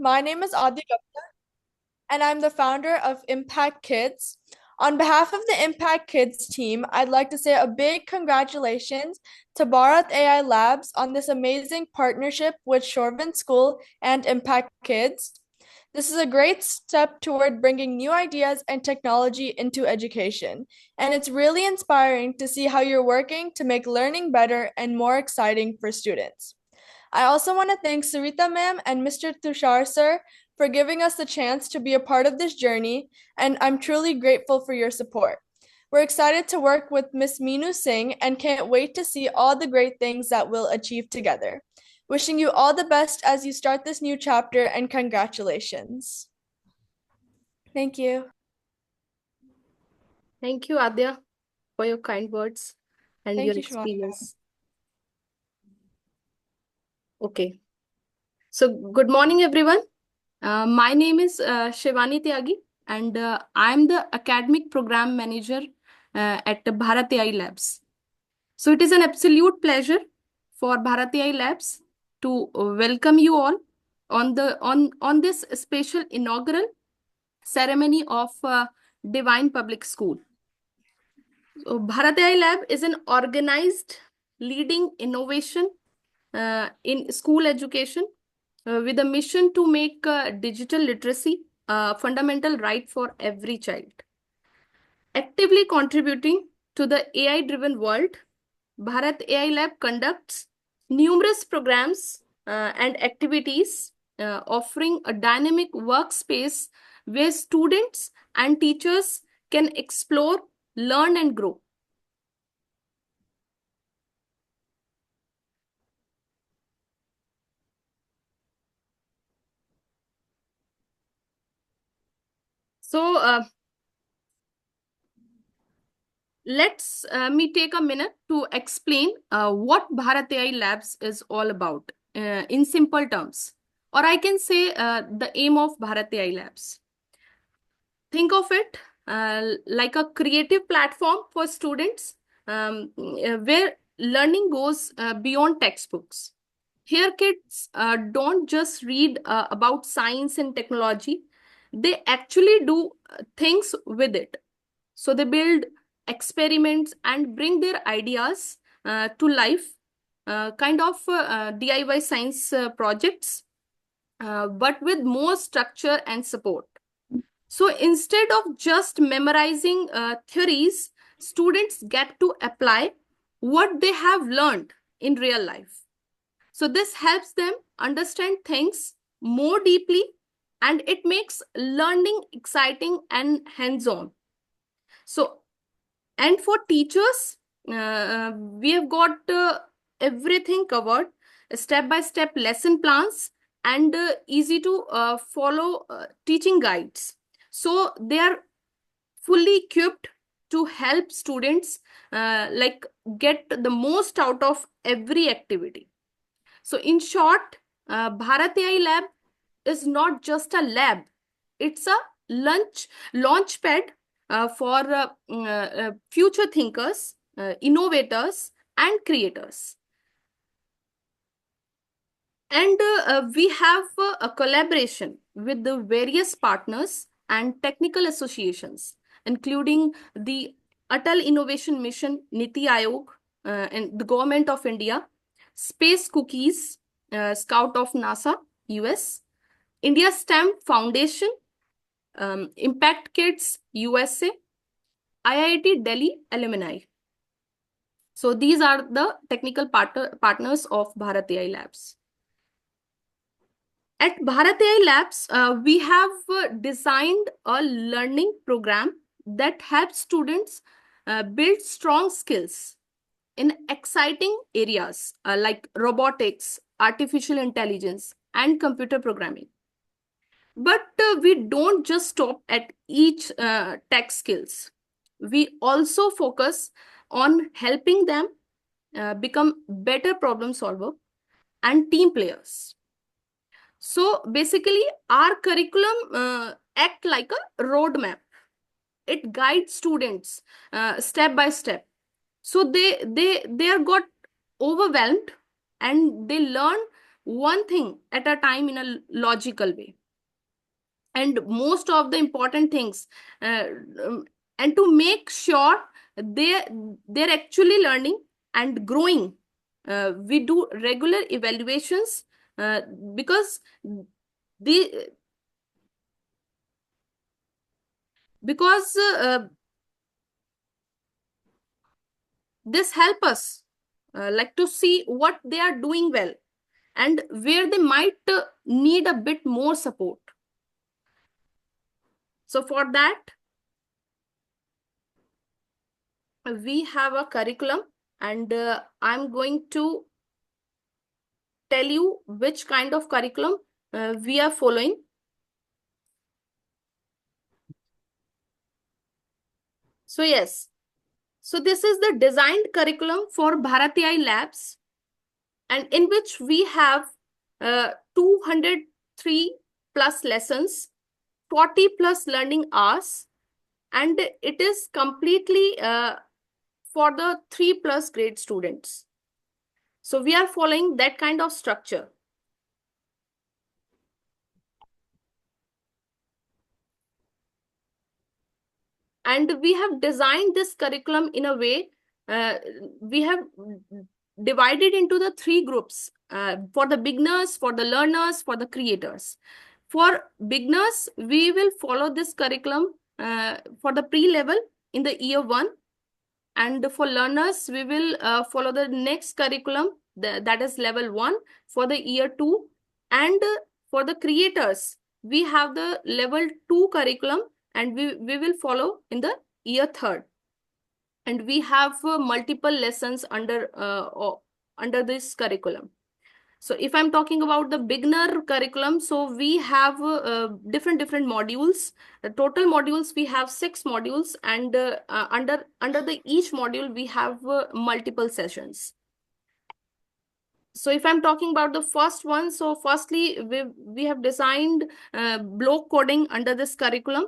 My name is Adi Gupta, and I'm the founder of Impact Kids. On behalf of the Impact Kids team, I'd like to say a big congratulations to Bharat AI Labs on this amazing partnership with Shorvin School and Impact Kids. This is a great step toward bringing new ideas and technology into education, and it's really inspiring to see how you're working to make learning better and more exciting for students. I also want to thank Sarita ma'am and Mr. Tushar sir for giving us the chance to be a part of this journey, and I'm truly grateful for your support. We're excited to work with Miss Meenu Singh and can't wait to see all the great things that we'll achieve together. Wishing you all the best as you start this new chapter and congratulations. Thank you. Thank you, Adya, for your kind words and Thank your you, Shivani. experience. Okay. So, good morning, everyone. My name is Shivani Tyagi, and I'm the Academic Program Manager at Bharat AI Labs. So, it is an absolute pleasure for Bharat AI Labs to welcome you all on this special inaugural ceremony of Divine Public School. So, Bharat AI Lab is an organized leading innovation in school education with a mission to make digital literacy a fundamental right for every child. Actively contributing to the AI-driven world, Bharat AI Lab conducts numerous programs and activities offering a dynamic workspace where students and teachers can explore, learn, and grow. So, let's me take a minute to explain what Bharat AI Labs is all about in simple terms, or I can say the aim of Bharat AI Labs. Think of it like a creative platform for students where learning goes beyond textbooks. Here, kids don't just read about science and technology, they actually do things with it. So they build experiments and bring their ideas to life, kind of DIY science projects, but with more structure and support. So instead of just memorizing theories, students get to apply what they have learned in real life. So this helps them understand things more deeply and it makes learning exciting and hands-on. So, and for teachers, we have got everything covered, step-by-step lesson plans and easy to follow teaching guides. So they are fully equipped to help students like get the most out of every activity. So in short, Bharat AI Lab is not just a lab, it's a launch pad for future thinkers, innovators, and creators. And we have a collaboration with the various partners and technical associations, including the Atal Innovation Mission, Niti Aayog, and the Government of India, Space Cookies, Scout of NASA, US, India STEM Foundation, Impact Kids, USA, IIT Delhi alumni. So these are the technical partners of Bharat AI Labs. At Bharat AI Labs, we have designed a learning program that helps students build strong skills in exciting areas like robotics, artificial intelligence, and computer programming. But we don't just stop at each tech skills. We also focus on helping them become better problem solver and team players. So basically, our curriculum act like a roadmap. It guides students step by step. So they are got overwhelmed and they learn one thing at a time in a logical way. And most of the important things, uh, um, and to make sure they they're actually learning and growing, we do regular evaluations, because the because this help us like to see what they are doing well and where they might need a bit more support. So for that, we have a curriculum, and I'm going to tell you which kind of curriculum we are following. So yes, so this is the designed curriculum for Bharat AI Labs, and in which we have 203 plus lessons, 40 plus learning hours, and it is completely for the 3 plus grade students. So we are following that kind of structure. And we have designed this curriculum in a way, uh, we have divided into the 3 groups, for the beginners, for the learners, for the creators. For beginners, we will follow this curriculum for the pre-level in the year 1, and for learners, we will follow the next curriculum, that is level 1 for the year 2. And for the creators, we have the level 2 curriculum, and we will follow in the year 3rd. And we have multiple lessons under this curriculum. So if I'm talking about the beginner curriculum, so we have different modules. The total modules, we have 6 modules, and under the each module we have multiple sessions. So if I'm talking about the first one, so firstly we have designed block coding under this curriculum.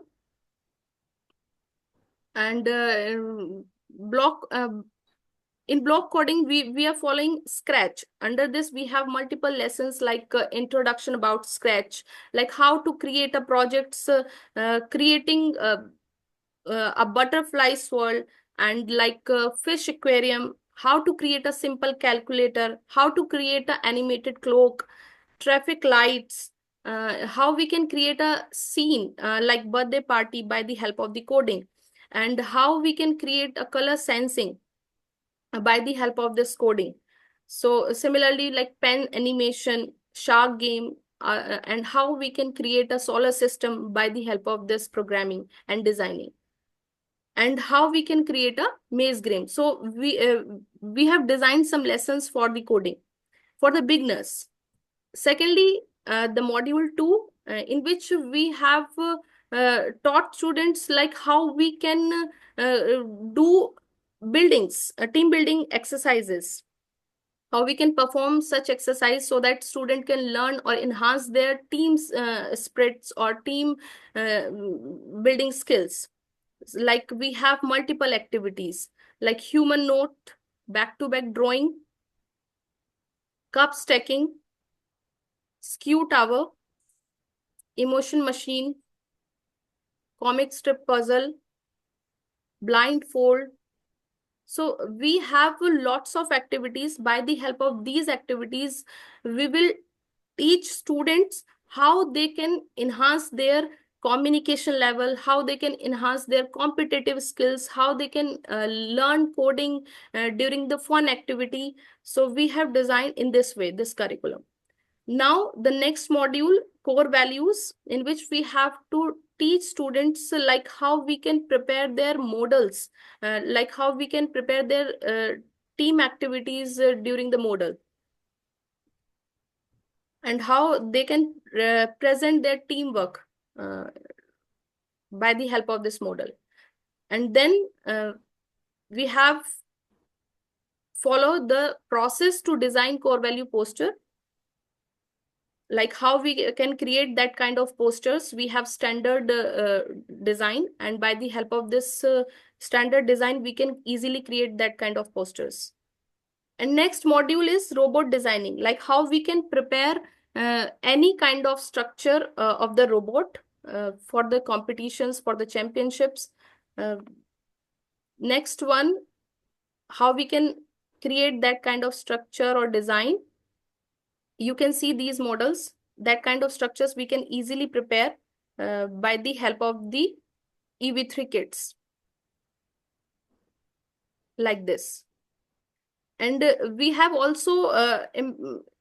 And block in block coding, we are following Scratch. Under this, we have multiple lessons like introduction about Scratch, like how to create a projects, creating a butterfly swirl, and like a fish aquarium, how to create a simple calculator, how to create an animated cloak, traffic lights, how we can create a scene like birthday party by the help of the coding, and how we can create a color sensing by the help of this coding. So similarly, like pen animation, shark game, and how we can create a solar system by the help of this programming and designing, and how we can create a maze game. So we have designed some lessons for the coding for the beginners. Secondly, the module 2, in which we have taught students like how we can do buildings, team building exercises, how we can perform such exercise so that student can learn or enhance their team's spirits or team building skills. Like we have multiple activities like human note, back-to-back drawing, cup stacking, skew tower, emotion machine, comic strip puzzle, blindfold. So we have lots of activities. By the help of these activities, we will teach students how they can enhance their communication level, how they can enhance their competitive skills, how they can learn coding during the fun activity. So we have designed in this way this curriculum. Now the next module, core values, in which we have to teach students like how we can prepare their models, like how we can prepare their team activities during the model, and how they can present their teamwork uh, by the help of this model. And then we have follow the process to design core value poster, like how we can create that kind of posters. We have standard design, and by the help of this standard design, we can easily create that kind of posters. And next module is robot designing, like how we can prepare any kind of structure of the robot for the competitions, for the championships. Uh, Next one, how we can create that kind of structure or design. You can see these models, that kind of structures we can easily prepare by the help of the EV3 kits, like this. And we have also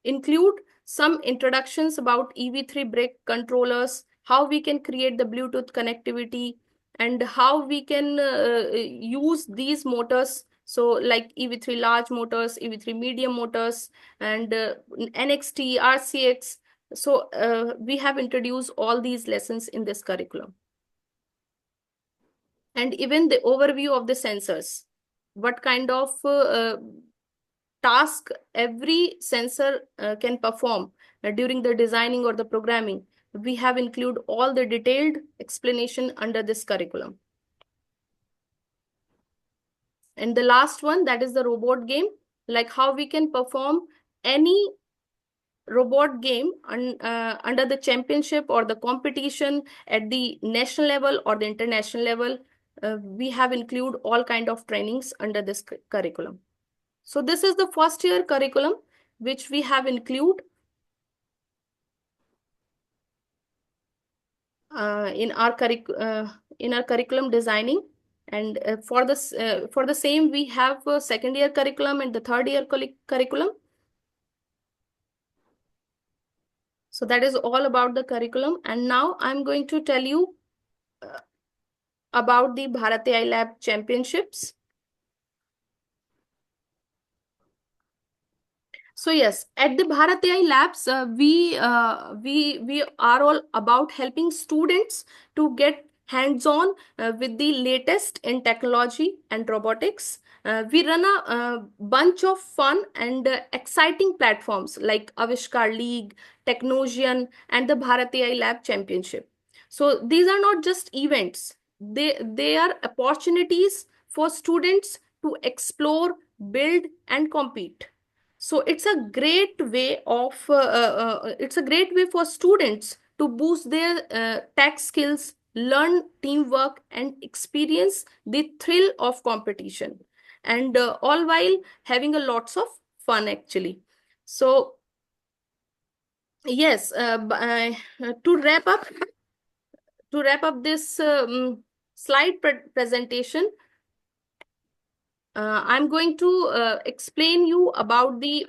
include some introductions about EV3 brake controllers, how we can create the Bluetooth connectivity, and how we can use these motors. So like EV3 large motors, EV3 medium motors, and NXT, RCX. So we have introduced all these lessons in this curriculum. And even the overview of the sensors, what kind of task every sensor can perform during the designing or the programming. We have include all the detailed explanation under this curriculum. And the last one, that is the robot game, like how we can perform any robot game under the championship or the competition at the national level or the international level. We have include all kind of trainings under this curriculum. So this is the first year curriculum which we have include in our curriculum designing. And for the same, we have a second year curriculum and the third year curriculum. So that is all about the curriculum. And now I'm going to tell you uh, about the Bharat AI Lab championships. So yes, at the Bharat AI Labs, we are all about helping students to get hands-on with the latest in technology and robotics. We run a bunch of fun and exciting platforms like Avishkar League, Technosian, and the Bharat AI Lab Championship. So these are not just events; they are opportunities for students to explore, build, and compete. So it's a great way for students to boost their tech skills, learn teamwork, and experience the thrill of competition, and all while having a lots of fun actually. So yes, to wrap up this slide presentation, I'm going to explain you about the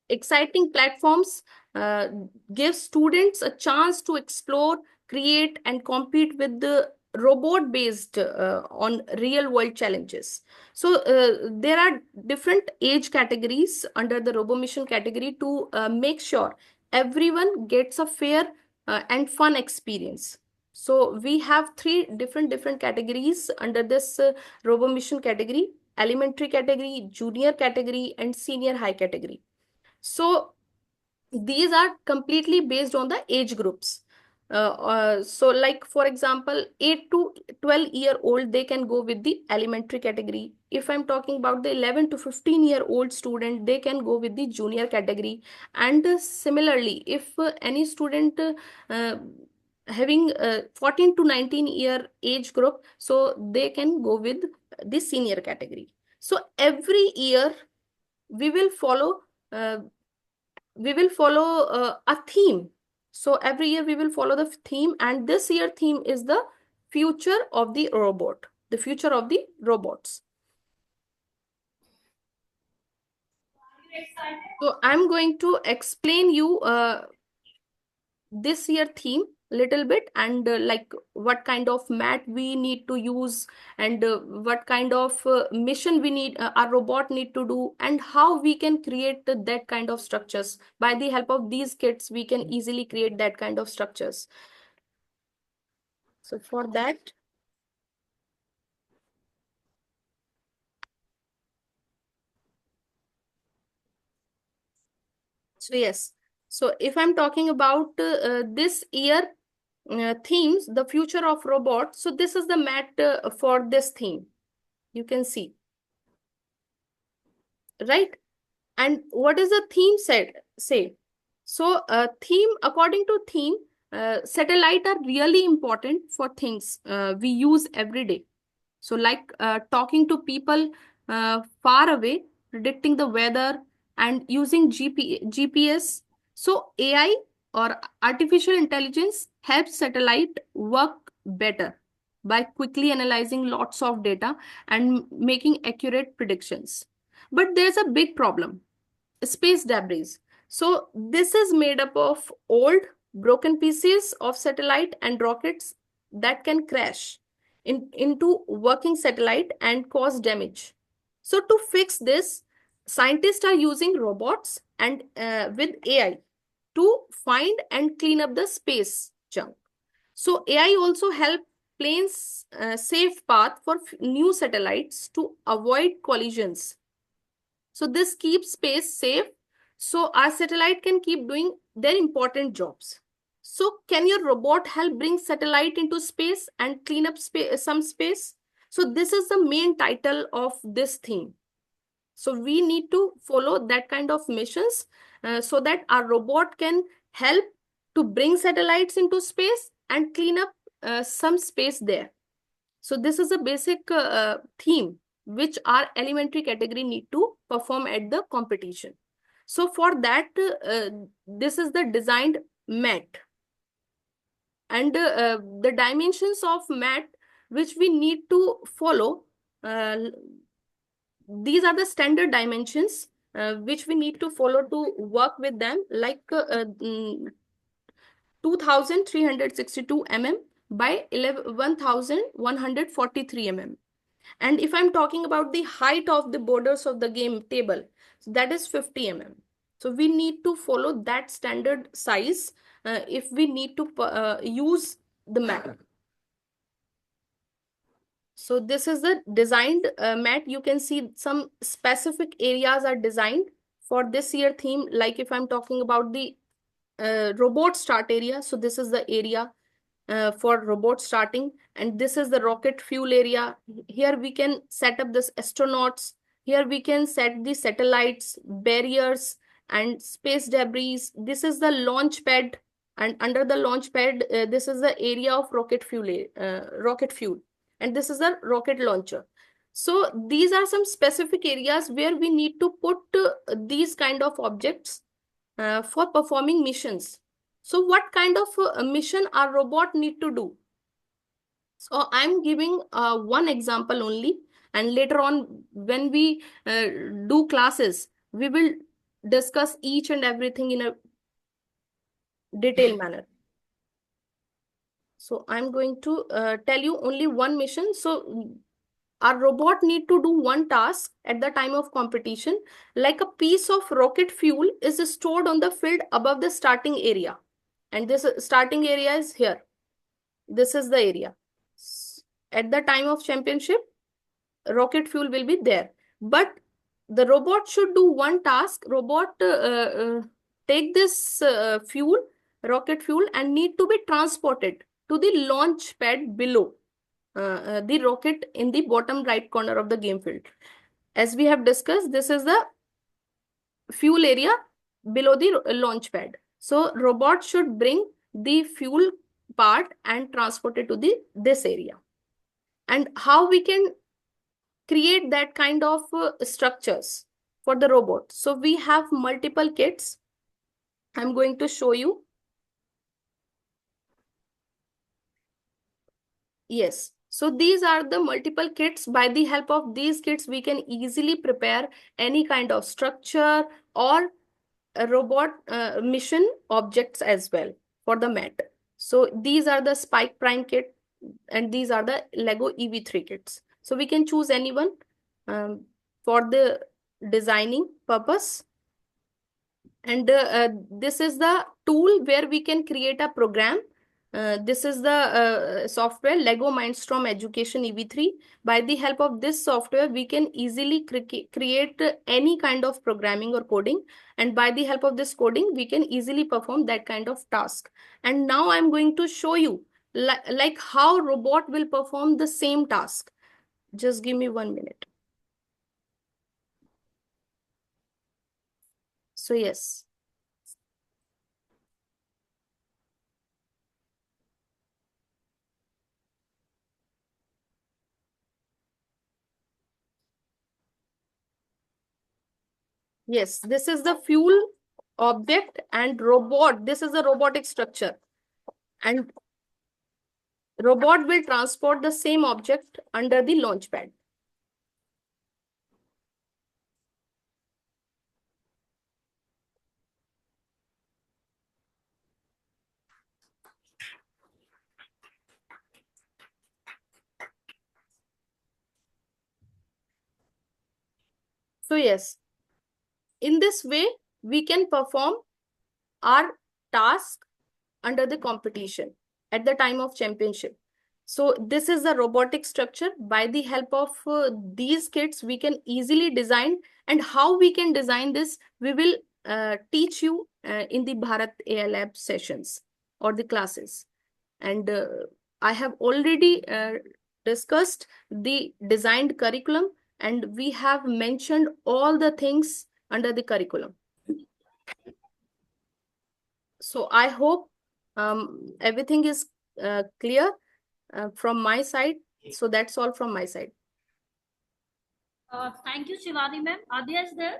exciting platforms uh, give students a chance to explore, create, and compete with the robot based on real world challenges. So there are different age categories under the robo mission category to make sure everyone gets a fair and fun experience. So we have three different categories under this robo mission category: elementary category, junior category, and senior high category. So these are completely based on the age groups. So like for example, 8 to 12-year-old, they can go with the elementary category. If I'm talking about the 11 to 15-year-old student, they can go with the junior category. And similarly, if any student having 14 to 19-year age group, so they can go with the senior category. So every year we will follow uh, a theme. So every year we will follow the theme, and this year theme is the future of the robot, the future of the robots. So I'm going to explain you this year theme little bit, and like what kind of mat we need to use, and what kind of mission we need, our robot need to do, and how we can create that kind of structures. By the help of these kits, we can easily create that kind of structures. So for that, so yes, so if I'm talking about this year themes, the future of robots, so this is the mat for this theme, you can see, right? And what is the theme say? So theme, according to theme, satellite are really important for things we use every day. So like talking to people far away, predicting the weather, and using GPS. So AI or artificial intelligence helps satellite work better by quickly analyzing lots of data and making accurate predictions. But there's a big problem: space debris. So this is made up of old, broken pieces of satellite and rockets that can crash into working satellite and cause damage. So to fix this, scientists are using robots and with AI to find and clean up the space junk. So AI also help planes safe path for new satellites to avoid collisions. So this keeps space safe so our satellite can keep doing their important jobs. So can your robot help bring satellite into space and clean up some space? So this is the main title of this theme. So we need to follow that kind of missions so that our robot can help to bring satellites into space and clean up some space there. So this is a basic theme which our elementary category need to perform at the competition. So for that, this is the designed mat. And the dimensions of mat which we need to follow, uh, these are the standard dimensions which we need to follow to work with them, like 2362 mm by 1143 mm. And if I'm talking about the height of the borders of the game table, so that is 50 mm. So we need to follow that standard size if we need to use the mat. So this is the designed mat. You can see some specific areas are designed for this year theme. Like if I'm talking about the robot start area, so this is the area for robot starting, and this is the rocket fuel area. Here we can set up this astronauts. Here we can set the satellites, barriers, and space debris. This is the launch pad, and under the launch pad, this is the area of rocket fuel, and this is the rocket launcher. So these are some specific areas where we need to put these kind of objects for performing missions. So what kind of mission our robot need to do? So I'm giving one example only, and later on when we do classes, we will discuss each and everything in a detailed manner. So I'm going to tell you only one mission. So our robot need to do one task at the time of competition, like a piece of rocket fuel is stored on the field above the starting area. And this starting area is here. This is the area. At the time of championship, rocket fuel will be there. But the robot should do one task. Robot take this rocket fuel, and need to be transported to the launch pad below the rocket in the bottom right corner of the game field. As we have discussed, this is the fuel area below the launch pad. So robot should bring the fuel part and transport it to this area. And how we can create that kind of structures for the robot? So we have multiple kits. I'm going to show you. Yes. So these are the multiple kits. By the help of these kits, we can easily prepare any kind of structure or a robot mission objects as well for the mat. So these are the Spike Prime kit, and these are the Lego EV3 kits. So we can choose anyone for the designing purpose. And this is the tool where we can create a program. This is the software Lego Mindstorm Education EV3. By the help of this software, we can easily create any kind of programming or coding. And by the help of this coding, we can easily perform that kind of task. And now I'm going to show you like how robot will perform the same task. Just give me 1 minute. So yes. Yes, this is the fuel object and robot. This is the robotic structure. And robot will transport the same object under the launch pad. So yes, in this way, we can perform our task under the competition at the time of championship. So this is the robotic structure. By the help of these kits, we can easily design, and how we can design this, we will teach you in the Bharat AI Lab sessions or the classes. And I have already discussed the designed curriculum, and we have mentioned all the things under the curriculum. So I hope everything is clear from my side. So that's all from my side. Thank you, Shivani ma'am. Adya is there?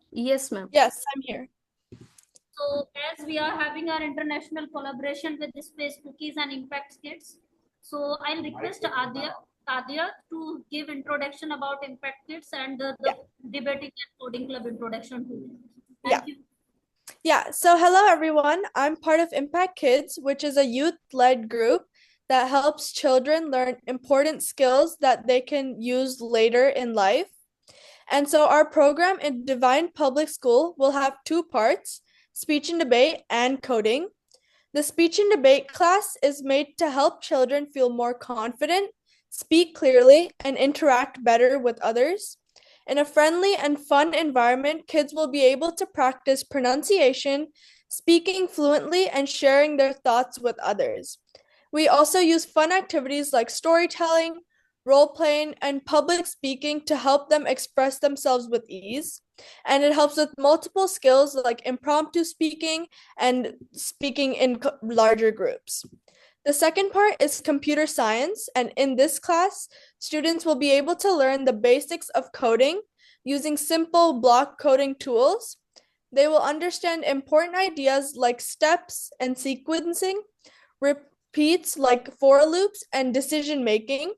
Yes, ma'am. Yes, I'm here. So as we are having our international collaboration with the Space Cookies and Impact Kits, so I'll request Adya to give introduction about Impact Kits and the debating and coding club introduction to them. Thank you. Yeah, so hello everyone. I'm part of Impact Kids, which is a youth-led group that helps children learn important skills that they can use later in life. And so our program in Divine Public School will have two parts, speech and debate and coding. The speech and debate class is made to help children feel more confident, speak clearly, and interact better with others. In a friendly and fun environment, kids will be able to practice pronunciation, speaking fluently, and sharing their thoughts with others. We also use fun activities like storytelling, role playing, and public speaking to help them express themselves with ease. And it helps with multiple skills like impromptu speaking and speaking in larger groups. The second part is computer science, and in this class, students will be able to learn the basics of coding using simple block coding tools. They will understand important ideas like steps and sequencing, repeats like for loops, and decision making.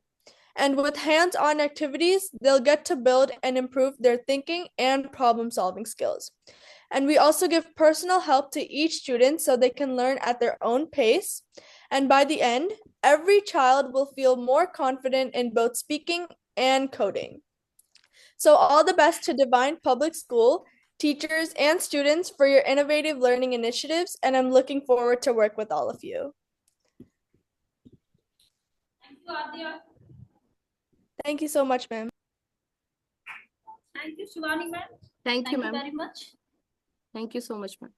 And with hands on activities, they'll get to build and improve their thinking and problem solving skills. And we also give personal help to each student so they can learn at their own pace. And by the end, every child will feel more confident in both speaking and coding. So, all the best to Divine Public School, teachers, and students for your innovative learning initiatives. And I'm looking forward to work with all of you. Thank you, Adya. Thank you so much, ma'am. Thank you, Shivani ma'am. Thank you, Thank you ma'am. very much. Thank you so much, ma'am.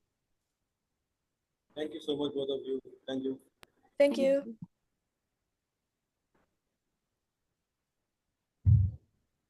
Thank you so much, both of you. Thank you. Thank you.